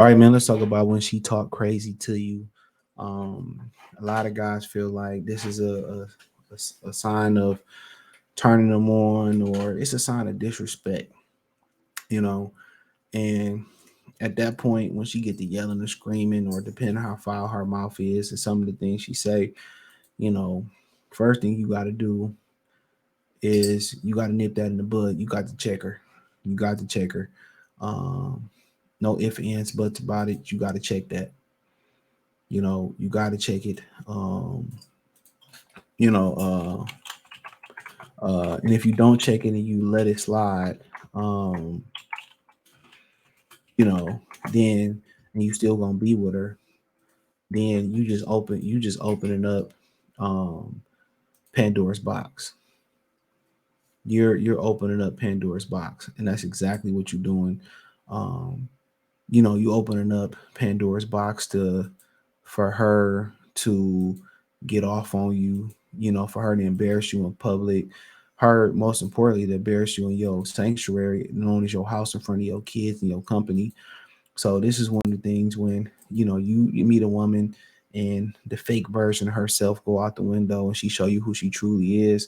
All right, man. Let's talk about when she talked crazy to you. A lot of guys feel like this is a sign of turning them on, or it's a sign of disrespect, you know. And at that point, when she get to yelling or screaming, or depending on how foul her mouth is, and some of the things she say, you know, first thing you got to do is you got to nip that in the bud. You got to check her. You got to check her. Um, no ifs, ands, buts about it. You got to check that. You got to check it. You know, and if you don't check it and you let it slide, um, you know, then and you still gonna be with her, then you just opening up um Pandora's box. You're opening up Pandora's box, and that's exactly what you're doing. Um, you opening up Pandora's box to for her to get off on you, for her to embarrass you in public, her most importantly to embarrass you in your sanctuary, known as your house in front of your kids and your company. So this is one of the things when you meet a woman and the fake version of herself go out the window and she show you who she truly is,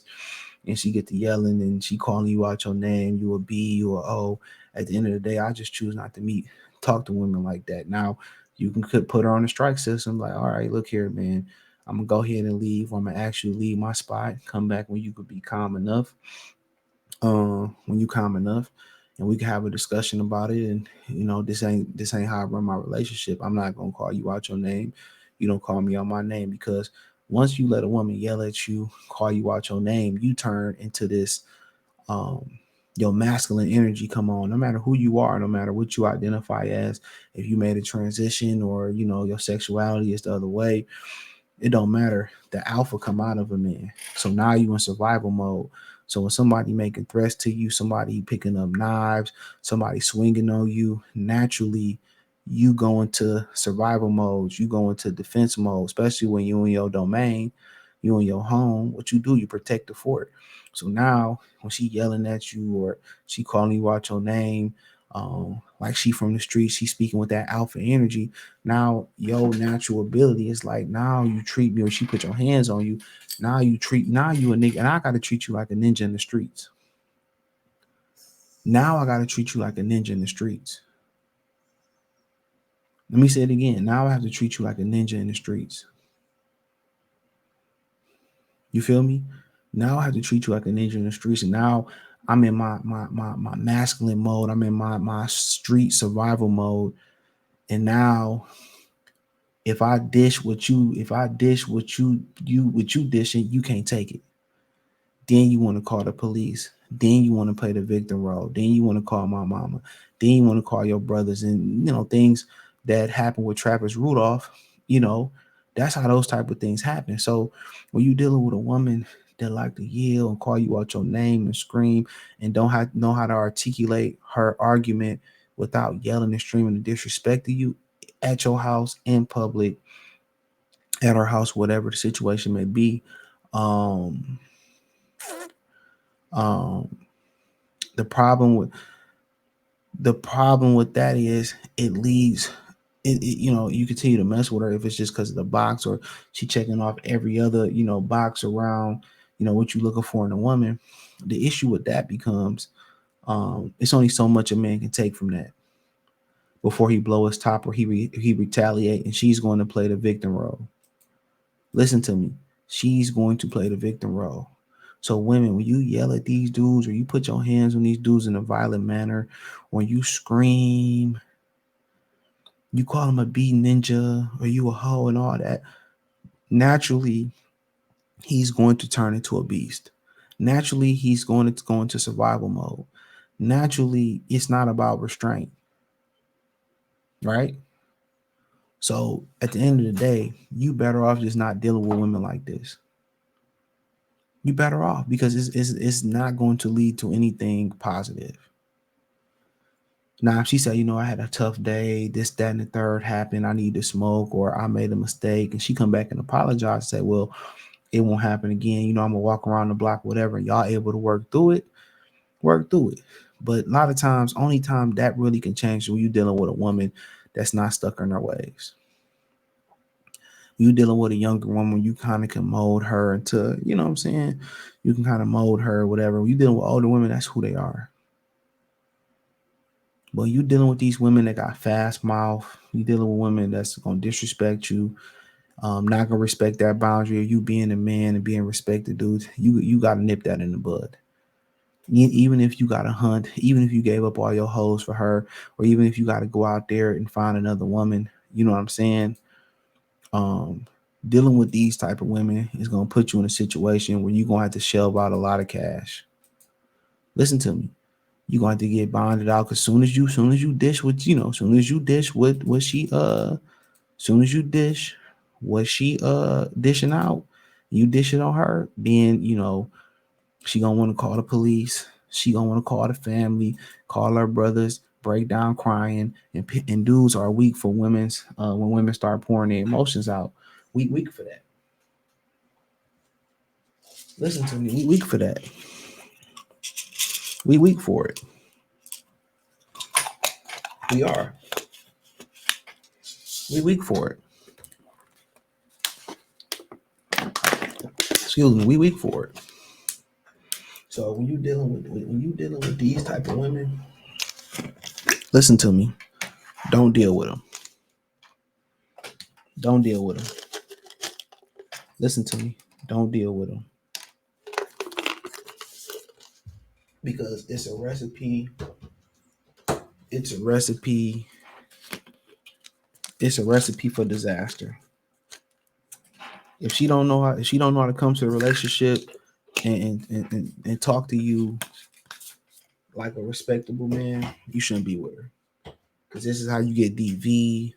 and she get to yelling and she calling you out your name, you a B, you a O. At the end of the day, I just choose not to talk to women like that. Now, you could put her on the strike system, like, all right, look here, man, I'm gonna go ahead and leave, or I'm gonna actually leave my spot, come back when you could be calm enough. When you calm enough, and we can have a discussion about it. And this ain't how I run my relationship. I'm not gonna call you out your name. You don't call me out my name, because once you let a woman yell at you, call you out your name, you turn into this um your masculine energy come on, no matter who you are, no matter what you identify as. If you made a transition, or your sexuality is the other way, it don't matter. The alpha come out of a man. So now you in survival mode. So when somebody making threats to you, somebody picking up knives, somebody swinging on you, naturally you go into survival mode. You go into defense mode, especially when you in your domain, you in your home. What you do, you protect the fort. So now when she yelling at you, or she calling you out your name, like she from the street, she speaking with that alpha energy. Now your natural ability is like, now you treat me, or she put your hands on you. Now you a nigga, and I gotta treat you like a ninja in the streets. Now I gotta treat you like a ninja in the streets. Let me say it again. Now I have to treat you like a ninja in the streets. You feel me? Now I have to treat you like a ninja in the streets. And now I'm in my masculine mode. I'm in my street survival mode. And now if I dish what you dishing, you can't take it. Then you want to call the police. Then you want to play the victim role. Then you want to call my mama. Then you want to call your brothers, and things that happen with Travis Rudolph. You know, that's how those type of things happen. So when you dealing with a woman that like to yell and call you out your name and scream, and don't know how to articulate her argument without yelling and screaming and disrespecting you at your house, in public, at our house, whatever the situation may be, um, um, the problem with that is it leaves you continue to mess with her if it's just because of the box, or she checking off every other box around what you looking for in a woman. The issue with that becomes, it's only so much a man can take from that before he blow his top, or he retaliate, and she's going to play the victim role. Listen to me. She's going to play the victim role. So women, when you yell at these dudes, or you put your hands on these dudes in a violent manner, when you scream, you call him a B ninja, or you a hoe and all that, naturally he's going to turn into a beast. Naturally, he's going to go into survival mode. Naturally, it's not about restraint, right? So at the end of the day, you better off just not dealing with women like this. You better off, because it's not going to lead to anything positive. Now, if she said, I had a tough day, this, that, and the third happened, I need to smoke, or I made a mistake, and she come back and apologize, say, well, it won't happen again. I'm gonna walk around the block, whatever, and y'all able to work through it, work through it. But a lot of times, only time that really can change when you dealing with a woman that's not stuck in their ways. You dealing with a younger woman, you kind of can mold her into, you know what I'm saying? You can kind of mold her, whatever. You dealing with older women, that's who they are. But you dealing with these women that got fast mouth. You dealing with women that's gonna disrespect you, not gonna respect that boundary of you being a man and being respected, dude. You gotta nip that in the bud. Even if you got to hunt, even if you gave up all your hoes for her, or even if you got to go out there and find another woman, you know what I'm saying? Um, Dealing with these type of women is gonna put you in a situation where you're gonna have to shell out a lot of cash. Listen to me. You're gonna have to get bonded out because soon as you dish what you know, soon as you dish what she soon as you dish what she dishing out, you dish it on her, then you know she gonna want to call the police. She gonna want to call the family, call her brothers, break down crying, and dudes are weak for women's when women start pouring their emotions out. We weak for that. Listen to me. We weak for that. We weak for it. We are. We weak for it. Excuse me. We weak for it. So when you dealing with these type of women, listen to me. Don't deal with them. Don't deal with them. Listen to me. Don't deal with them because it's a recipe. It's a recipe. It's a recipe for disaster. If she don't know how, if she don't know how to come to a relationship and talk to you like a respectable man, you shouldn't be with her. Because this is how you get DV.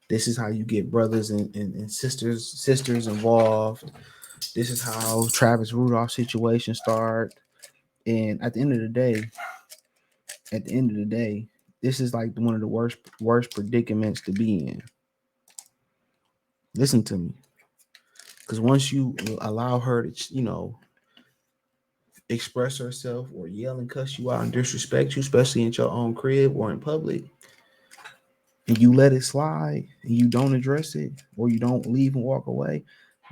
This is how you get brothers and sisters involved. This is how Travis Rudolph situation start. And at the end of the day, this is like one of the worst predicaments to be in. Listen to me, because once you allow her to, you know, express herself or yell and cuss you out and disrespect you, especially in your own crib or in public, and you let it slide and you don't address it or you don't leave and walk away,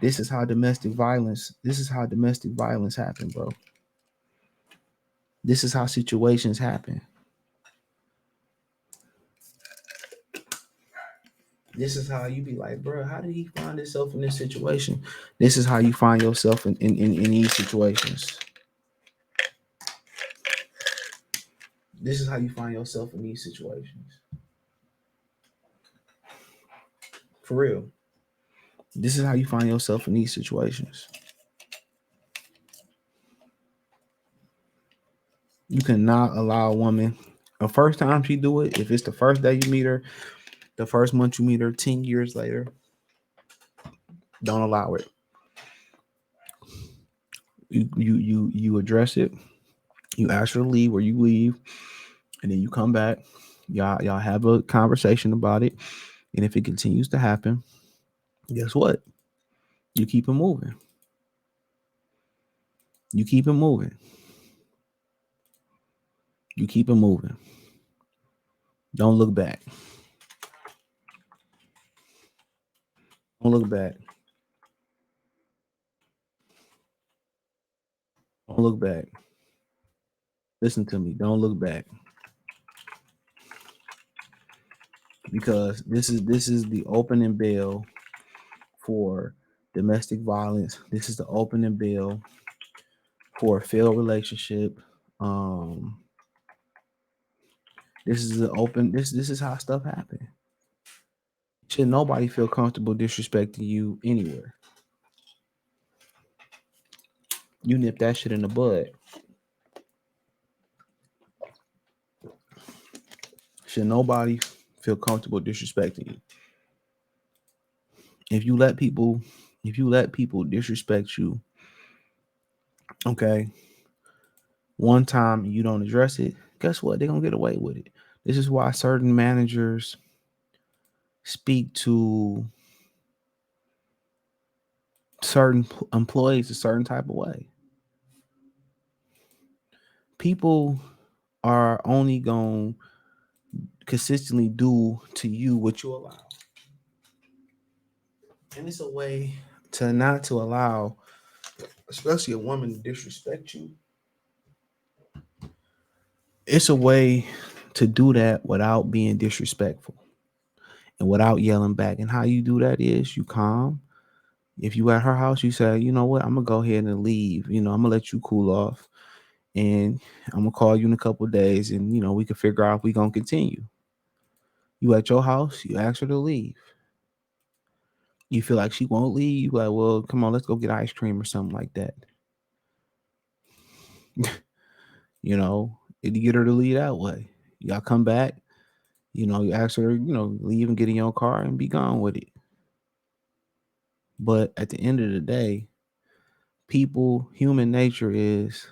this is how domestic violence. This is how domestic violence happen, bro. This is how situations happen. This is how you be like, bro, how did he find himself in this situation? This is how you find yourself in these situations. This is how you find yourself in these situations. For real. This is how you find yourself in these situations. You cannot allow a woman the first time she do it, if it's the first day you meet her, the first month you meet her, 10 years later, don't allow it. You address it. You ask her to leave or you leave, and then you come back. Y'all have a conversation about it. And if it continues to happen, guess what? You keep it moving. You keep it moving. You keep it moving. Don't look back. Don't look back. Don't look back. Listen to me. Don't look back. Because this is the opening bell for domestic violence. This is the opening bell for a failed relationship. Um, this is the open. This is how stuff happen. Should nobody feel comfortable disrespecting you anywhere? You nip that shit in the bud. Should nobody feel comfortable disrespecting you? If you let people, if you let people disrespect you, okay, one time and you don't address it, guess what? They're gonna get away with it. This is why certain managers speak to certain employees a certain type of way. People are only going consistently do to you what you allow. And it's a way to not to allow, especially a woman, to disrespect you. It's a way to do that without being disrespectful and without yelling back. And how you do that is you calm. If you at her house, you say, you know what, I'm gonna go ahead and leave. I'm gonna let you cool off, and I'm gonna call you in a couple of days, and we can figure out if we gonna continue. You at your house, you ask her to leave. You feel like she won't leave, you like, well, come on, let's go get ice cream or something like that. And you get her to leave that way. Y'all come back, you ask her, leave and get in your car and be gone with it. But at the end of the day, human nature is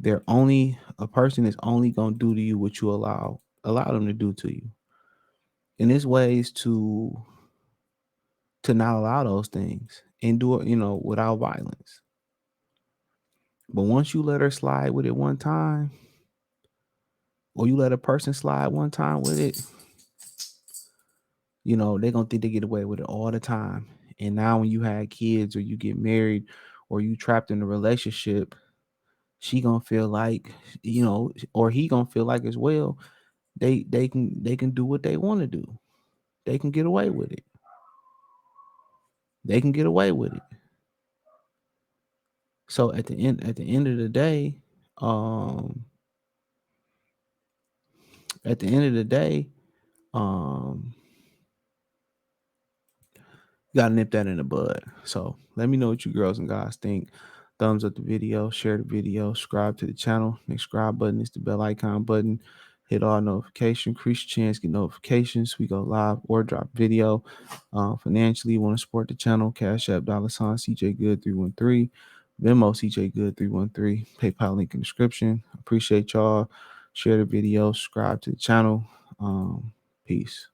a person is only gonna do to you what you allow them to do to you. And there's ways to not allow those things and do it, without violence. But once you let her slide with it one time, or you let a person slide one time with it, they're gonna think they get away with it all the time. And now when you have kids or you get married or you trapped in a relationship, she gonna feel like, or he gonna feel like as well, they can do what they want to do. They can get away with it. They can get away with it. So at the end of the day, um, at the end of the day, um, you gotta nip that in the bud. So let me know what you girls and guys think. Thumbs up the video, share the video, subscribe to the channel. Next subscribe button is the bell icon button. Hit all notifications, increase your chance, get notifications. We go live or drop video. Financially, you want to support the channel, Cash App, $ CJ Good 313, Venmo CJ Good 313, PayPal link in the description. Appreciate y'all. Share the video, subscribe to the channel. Peace.